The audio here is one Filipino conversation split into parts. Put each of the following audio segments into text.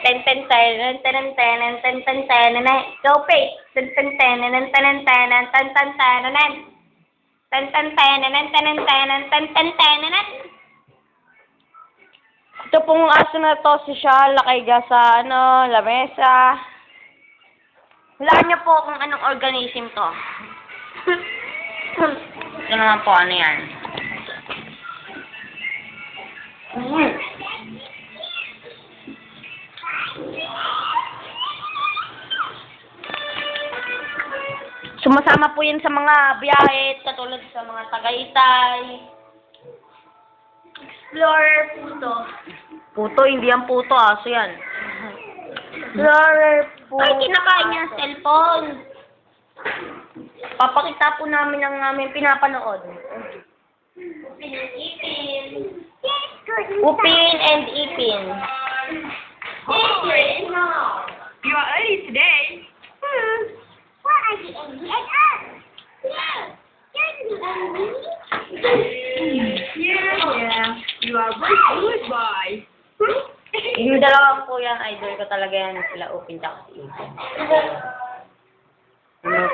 ten ten ten ten ten ten ten ten ten ten. Go pay. Ten ten ten ten ten ten ten ten ten ten. Ten ten ten ten ten ten ten ten ten. Ito pong aso na to, si Shal, nakaiga sa, lamesa. Hulaan niyo po kung anong organism to. Ito naman po, ano yan. Sumasama po yan sa mga biyahe, katulad sa mga Tagaytay. Explorer puto. Puto, hindi yan puto, aso yan. Explorer puto. Ay, kinakain niya ng cellphone. Papakita po namin ang aming pinapanood. Upin and ipin. Upin and ipin. You are early today. What are you angry at us? Yeah. You are very good boy. Yung dalawang po yan, idol ko talaga yan sila Upin tsaka si Ipin. Ano?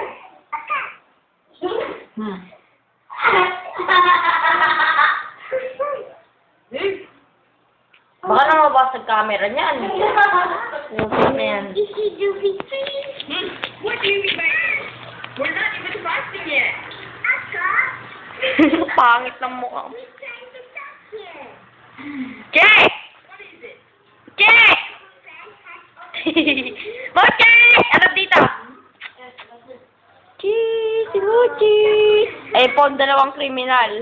Baka na mabasag camera niyan. Upin na yan. What do you mean by that? We're not even fasting yet. Pangit ng mukha. Check! What is it? Check! Mochi! Ano dito? Cheese! Mochi! Ay po, dalawang kriminal.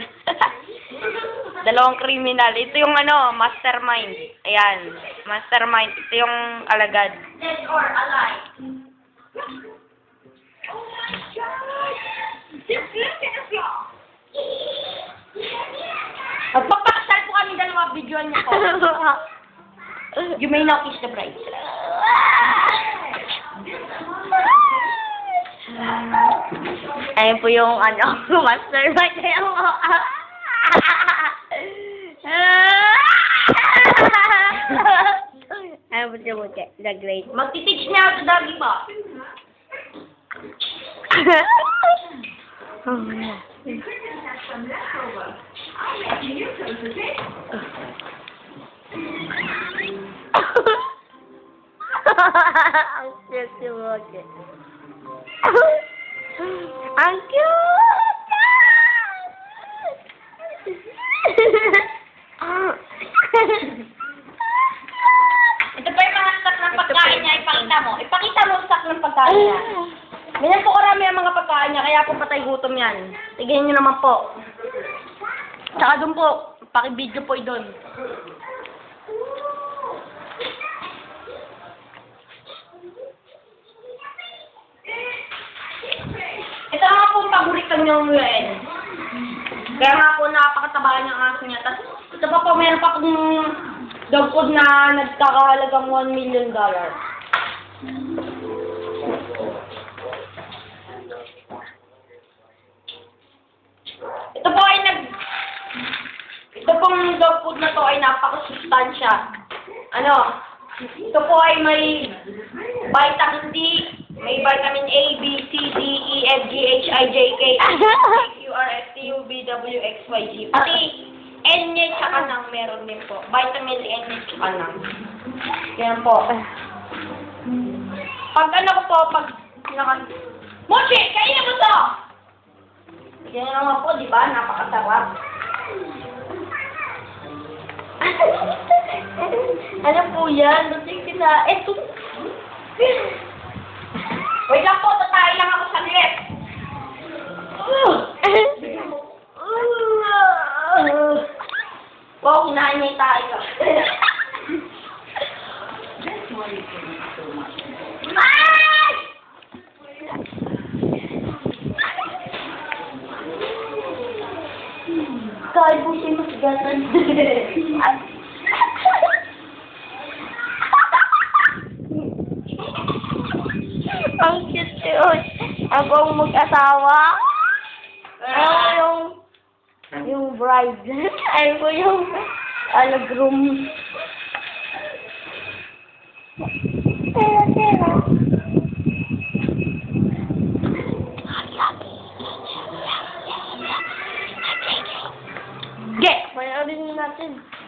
Dalawang kriminal. Ito yung mastermind. Ayan. Mastermind. Ito yung alagad. Dead or alive? Oh my God! Just look at the floor. Magpapakasal po kami dalawa. Videoan niyo po. You may now kiss the bride. Ayun po yung mastermind. Ayun po siya po siya. The great. Magtiteach niya ako sa dagi ba? Ang cute si Mochi. Ang cute! Ito pa yung mga stock ng pagkain niya. Ipakita mo. Ipakita mo ang stock ng pagkain niya. Ganyan po karami ang mga pagkain niya. Kaya po patay gutom yan. Tignan niyo naman po. Tsaka doon po. Paki-video po doon. Ito nga po ang paborito niyong UN. Kaya nga po napakataba niyang aso niya. Tapos ito pa po, meron pa pong dog food na nagkakahalagang $1 million. Ito pong dog food na to ay napakasustansya. Ito po ay may vitamin D, may vitamin A, B, C, D, E, F, G, H, I, J, K, L, M, N, Q, R, S, T, U, V, W, X, Y, Z. Pati N niya tsaka nang meron din po. Vitamin N niya tsaka nang. Yan po. Pag Mochi, kainin mo to! Yan naman po, di ba? Napakasarap. Ano po yan? Ba't yung kinain? Wait lang po, tatayin lang ako saglit. Wow, kinain niya yung tayo. Ay! Kahit po siya masgatan. Ang cute yun. Ako ang mag-asawa. Ako yung bride. Ako yung groom. Pero. Ge! Panoorin natin.